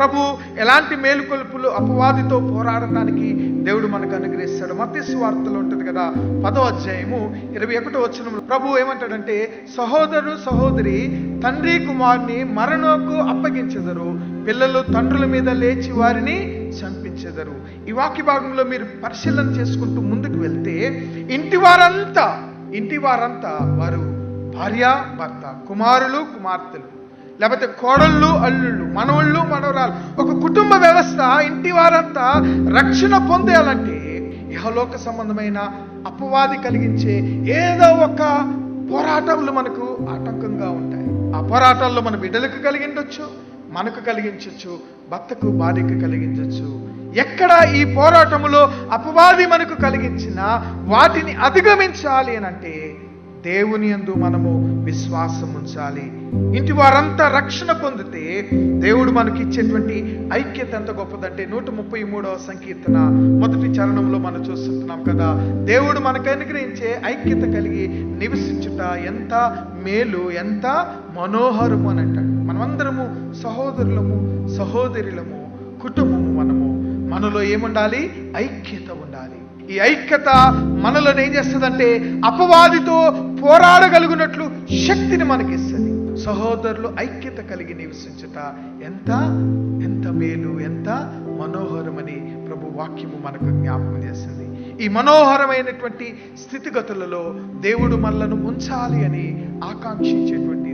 ప్రభు ఎలాంటి మేలుకొలుపులు అపవాదితో పోరాడటానికి దేవుడు మనకు అనుగ్రహిస్తాడు. మత్తయి సువార్తలో ఉంటుంది కదా, 10వ అధ్యాయము 21వ వచనంలో ప్రభు ఏమంటాడంటే, సహోదరు సహోదరి తండ్రి కుమారుని మరణకు అప్పగించెదరు, పిల్లలు తండ్రుల మీద లేచి వారిని చంపించెదరు. ఈ వాక్య భాగంలో మీరు పరిశీలన చేసుకుంటూ ముందుకు వెళ్తే, ఇంటి వారంతా వారు భార్య భర్త, కుమారులు కుమార్తెలు, లేకపోతే కోడళ్ళు అల్లుళ్ళు, మనవళ్ళు మనవరాలు, ఒక కుటుంబ వ్యవస్థ. ఇంటి వారంతా రక్షణ పొందేయాలంటే ఇహలోక సంబంధమైన అపవాది కలిగించే ఏదో ఒక పోరాటములు మనకు ఆటంకంగా ఉంటాయి. ఆ పోరాటాల్లో మన బిడ్డలకు కలిగించవచ్చు, మనకు కలిగించవచ్చు, భర్తకు భార్యకు కలిగించవచ్చు. ఎక్కడ ఈ పోరాటములో అపవాది మనకు కలిగించినా వాటిని అధిగమించాలి అనంటే దేవుని యందు మనము విశ్వాసం ఉంచాలి. ఇంటి వారంతా రక్షణ పొందితే దేవుడు మనకి ఇచ్చేటువంటి ఐక్యత ఎంత గొప్పదంటే 133వ సంకీర్తన 1వ చరణంలో మనం చూస్తున్నాం కదా, దేవుడు మనకు అనుగ్రహించే ఐక్యత కలిగి నివసించుట ఎంత మేలు, ఎంత మనోహరము అని అంటాడు. మనమందరము సహోదరులము సహోదరులము, కుటుంబము. మనలో ఏముండాలి? ఐక్యత ఉండాలి. ఈ ఐక్యత మనలో ఏం చేస్తుందంటే అపవాదితో పోరాడగలుగునట్లు శక్తిని మనకిస్తుంది. సహోదరులు ఐక్యత కలిగి నివసించుట ఎంత మేలు, ఎంత మనోహరమని ప్రభు వాక్యము మనకు జ్ఞాపకం చేస్తుంది. ఈ మనోహరమైనటువంటి స్థితిగతులలో దేవుడు మనలను ఉంచాలి అని ఆకాంక్షించేటువంటి